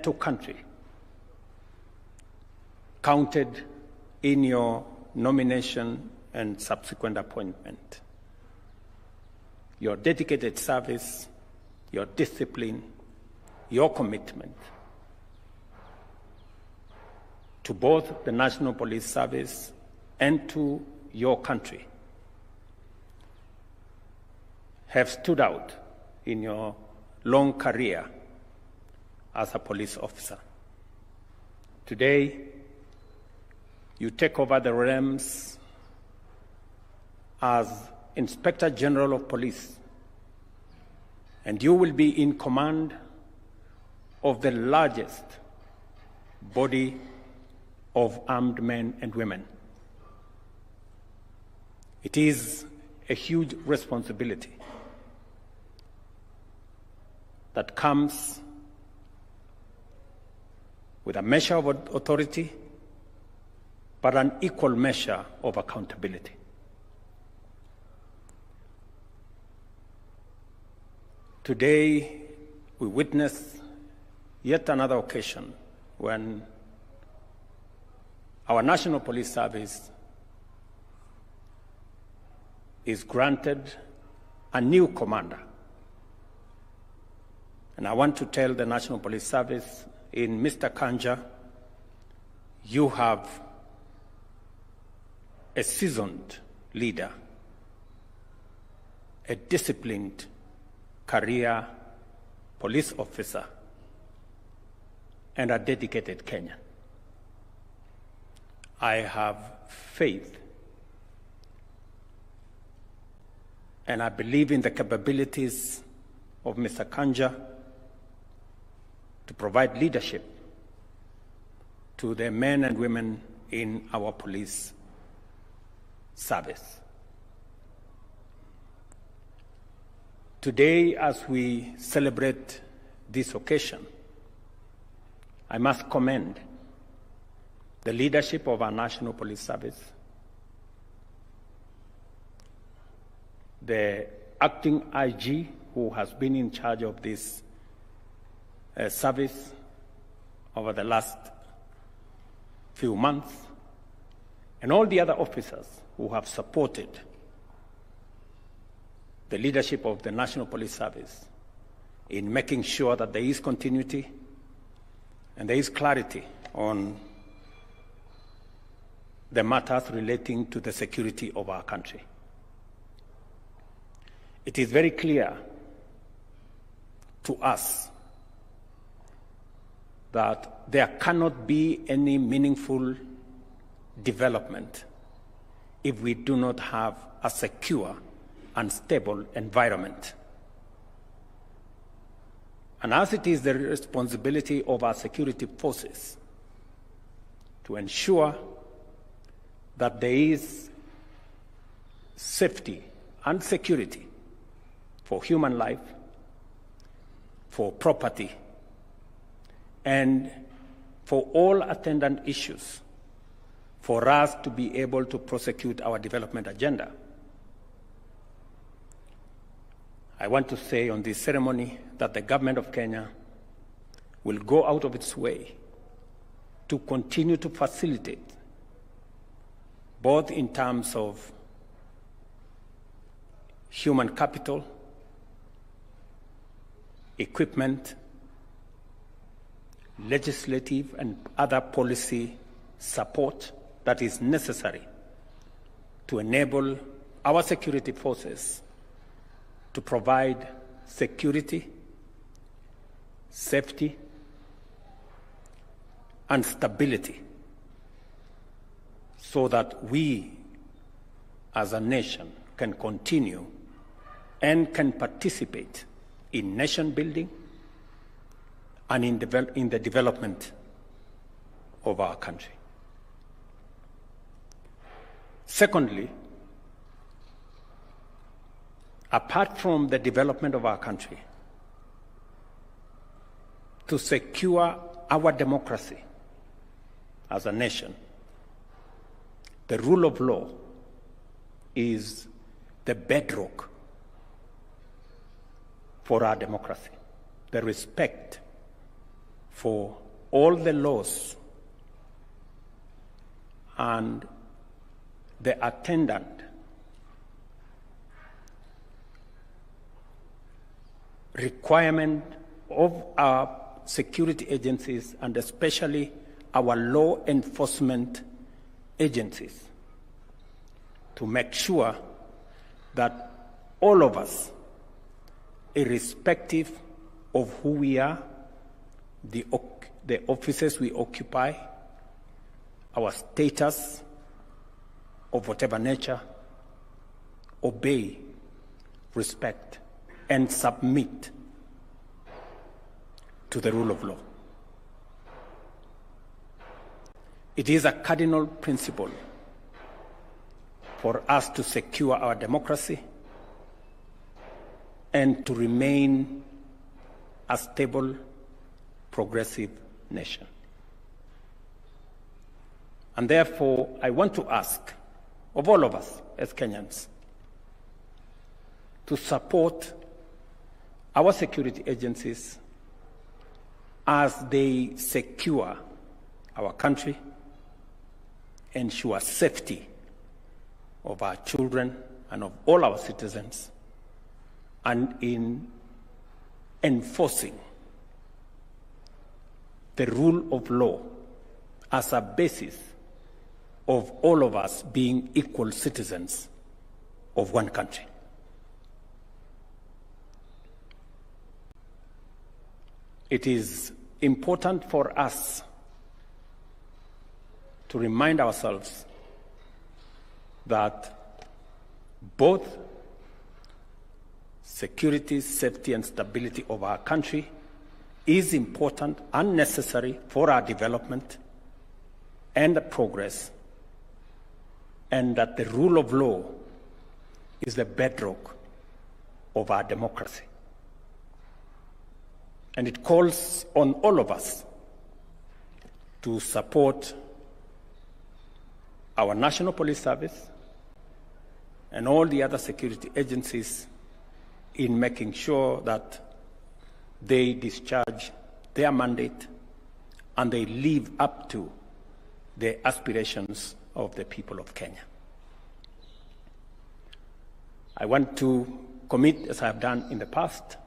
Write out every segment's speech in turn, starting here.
to country counted in your nomination and subsequent appointment. Your dedicated service, your discipline, your commitment to both the National Police Service and to your country have stood out in your long career as a police officer. Today, you take over the realms as Inspector General of Police, and you will be in command of the largest body of armed men and women. It is a huge responsibility that comes with a measure of authority, but an equal measure of accountability. Today, we witness yet another occasion when our National Police Service is granted a new commander. And I want to tell the National Police Service, in Mr. Kanja, you have a seasoned leader, a disciplined career police officer, and a dedicated Kenyan. I have faith and I believe in the capabilities of Mr. Kanja to provide leadership to the men and women in our police service. Today, as we celebrate this occasion, I must commend the leadership of our National Police Service, the acting IG who has been in charge of this service over the last few months, and all the other officers who have supported the leadership of the National Police Service in making sure that there is continuity and there is clarity on the matters relating to the security of our country. It is very clear to us that there cannot be any meaningful development if we do not have a secure and stable environment. And as it is the responsibility of our security forces to ensure that there is safety and security for human life, for property, and for all attendant issues, for us to be able to prosecute our development agenda. I want to say on this ceremony that the government of Kenya will go out of its way to continue to facilitate, both in terms of human capital, equipment, legislative and other policy support that is necessary to enable our security forces to provide security, safety, and stability so that we as a nation can continue and can participate in nation building and in the development of our country. Secondly, apart from the development of our country, to secure our democracy as a nation, the rule of law is the bedrock for our democracy. The respect for all the laws and the attendant requirement of our security agencies, and especially our law enforcement agencies, to make sure that all of us, irrespective of who we are, the offices we occupy, our status of whatever nature, obey, respect, and submit to the rule of law. It is a cardinal principle for us to secure our democracy and to remain a stable, progressive nation. And therefore, I want to ask of all of us as Kenyans to support our security agencies as they secure our country, ensure safety of our children and of all our citizens, and in enforcing the rule of law as a basis of all of us being equal citizens of one country. It is important for us to remind ourselves that both security, safety, and stability of our country is important and necessary for our development and progress, and that the rule of law is the bedrock of our democracy. And it calls on all of us to support our National Police Service and all the other security agencies in making sure that they discharge their mandate and they live up to the aspirations of the people of Kenya. I want to commit, as I have done in the past,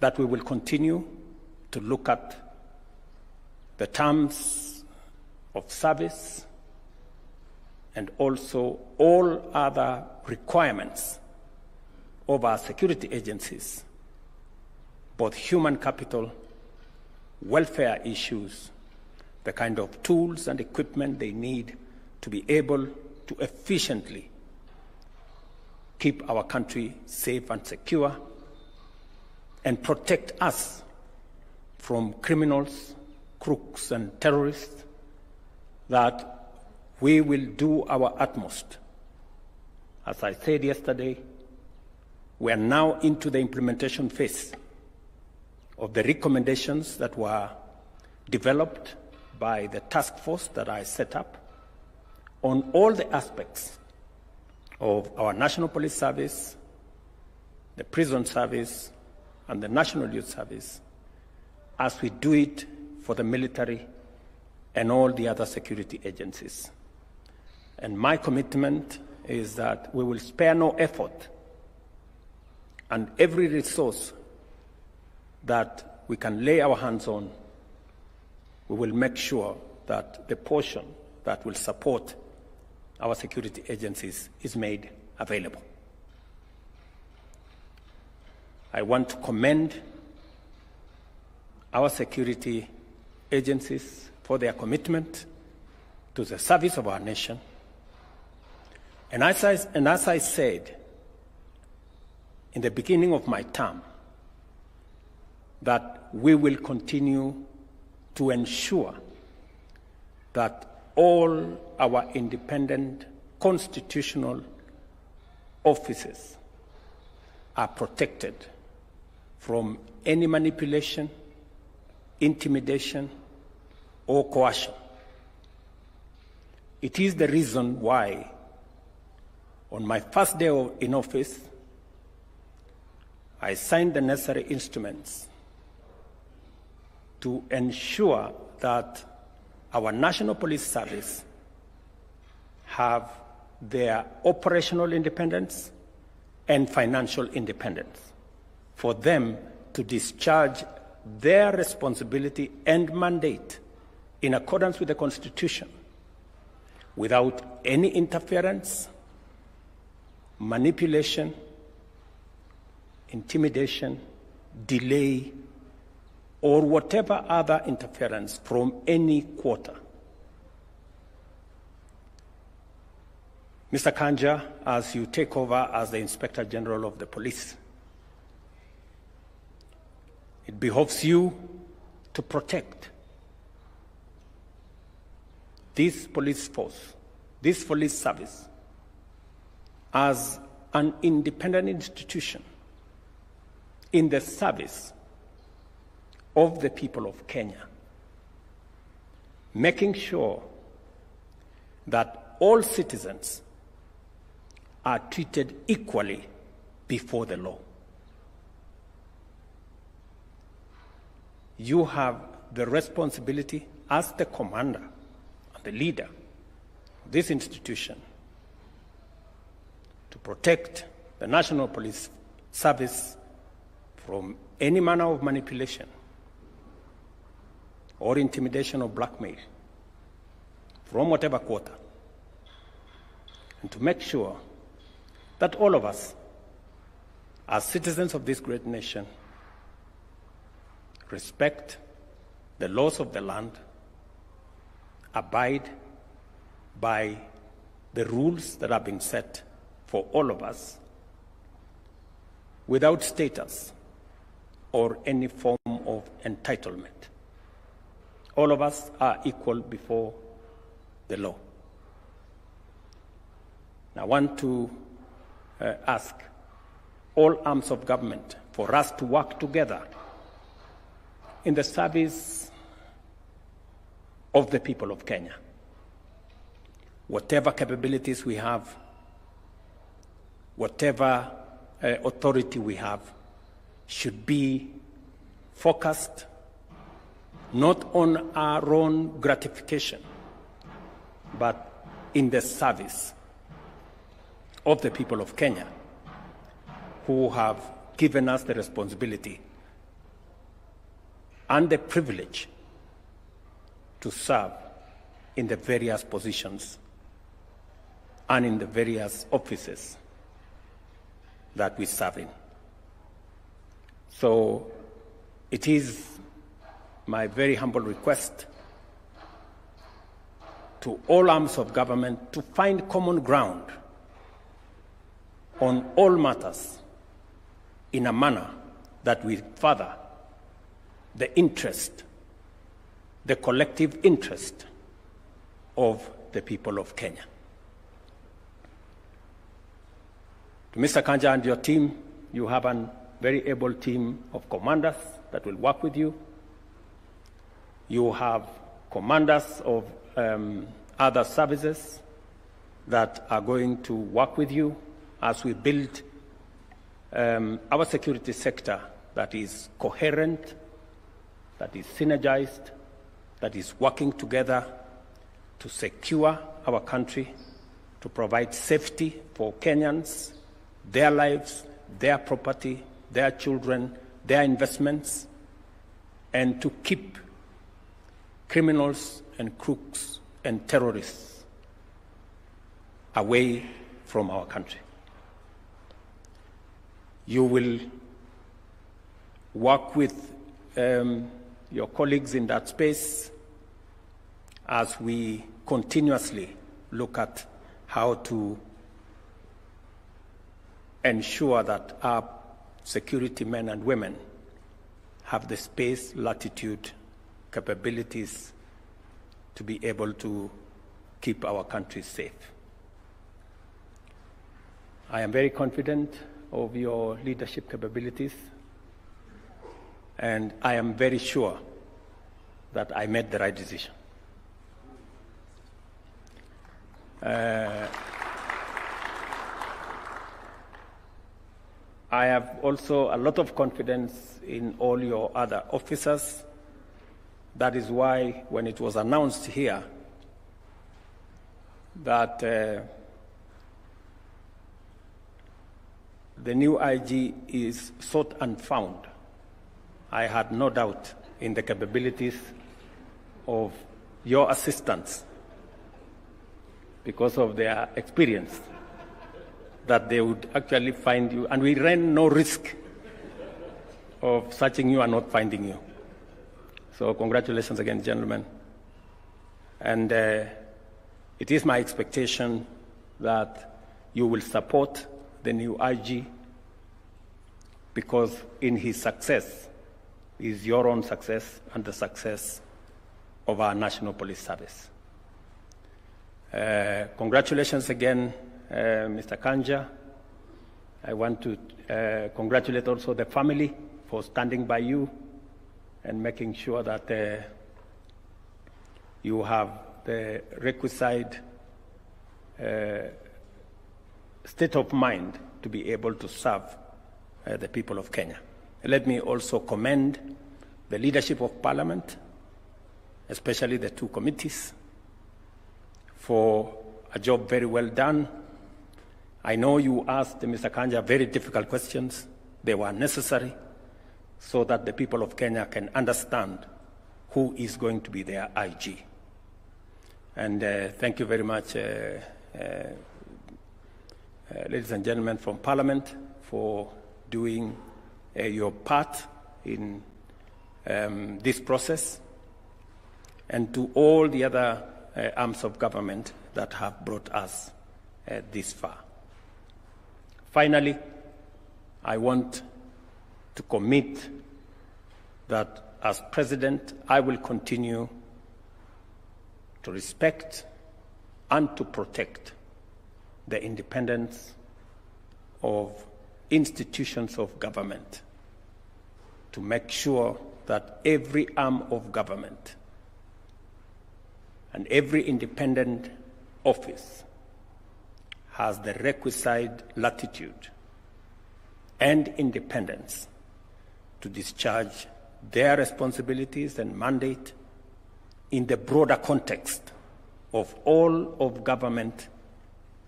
that we will continue to look at the terms of service and also all other requirements of our security agencies, both human capital, welfare issues, the kind of tools and equipment they need to be able to efficiently keep our country safe and secure and protect us from criminals, crooks, and terrorists, that we will do our utmost. As I said yesterday, we are now into the implementation phase of the recommendations that were developed by the task force that I set up on all the aspects of our National Police Service, the Prison Service, and the National Youth Service, as we do it for the military and all the other security agencies. And my commitment is that we will spare no effort and every resource that we can lay our hands on, we will make sure that the portion that will support our security agencies is made available. I want to commend our security agencies for their commitment to the service of our nation. And as I said in the beginning of my term, that we will continue to ensure that all our independent constitutional offices are protected from any manipulation, intimidation, or coercion. It is the reason why, on my first day in office, I signed the necessary instruments to ensure that our National Police Service have their operational independence and financial independence, for them to discharge their responsibility and mandate in accordance with the Constitution without any interference, manipulation, intimidation, delay, or whatever other interference from any quarter. Mr. Kanja, as you take over as the Inspector General of the Police, it behoves you to protect this police force, this police service, as an independent institution in the service of the people of Kenya, making sure that all citizens are treated equally before the law. You have the responsibility as the commander and the leader of this institution to protect the National Police Service from any manner of manipulation or intimidation or blackmail from whatever quarter, and to make sure that all of us, as citizens of this great nation, respect the laws of the land, abide by the rules that have been set for all of us, without status or any form of entitlement. All of us are equal before the law. I want to ask all arms of government for us to work together in the service of the people of Kenya. Whatever capabilities we have, whatever authority we have, should be focused not on our own gratification, but in the service of the people of Kenya, who have given us the responsibility and the privilege to serve in the various positions and in the various offices that we serve in. So it is my very humble request to all arms of government to find common ground on all matters in a manner that will further the interest, the collective interest of the people of Kenya. To Mr. Kanja and your team, you have a very able team of commanders that will work with you. You have commanders of other services that are going to work with you as we build our security sector that is coherent, that is synergized, that is working together to secure our country, to provide safety for Kenyans, their lives, their property, their children, their investments, and to keep criminals and crooks and terrorists away from our country. You will work with your colleagues in that space as we continuously look at how to ensure that our security men and women have the space, latitude, capabilities to be able to keep our country safe. I am very confident of your leadership capabilities, and I am very sure that I made the right decision. I have also a lot of confidence in all your other officers That is why when it was announced here that the new IG is sought and found, I had no doubt in the capabilities of your assistants, because of their experience, that they would actually find you, and we ran no risk of searching you and not finding you. So congratulations again, gentlemen. And it is my expectation that you will support the new IG, because in his success is your own success and the success of our National Police Service. Congratulations again, Mr. Kanja. I want to congratulate also the family for standing by you and making sure that you have the requisite state of mind to be able to serve the people of Kenya. Let me also commend the leadership of Parliament, especially the two committees, for a job very well done. I know you asked Mr. Kanja very difficult questions. They were necessary so that the people of Kenya can understand who is going to be their IG. And thank you very much, ladies and gentlemen from Parliament, for doing your part in this process, and to all the other arms of government that have brought us this far. Finally, I want to commit that as President, I will continue to respect and to protect the independence of institutions of government, to make sure that every arm of government and every independent office has the requisite latitude and independence to discharge their responsibilities and mandate in the broader context of all of government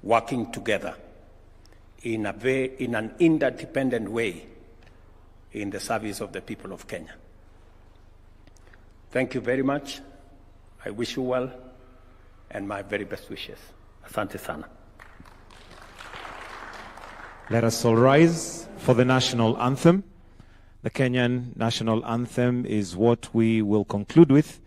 working together in an interdependent way in the service of the people of Kenya. Thank you very much. I wish you well, and my very best wishes. Asante sana. Let us all rise for the national anthem. The Kenyan national anthem is what we will conclude with.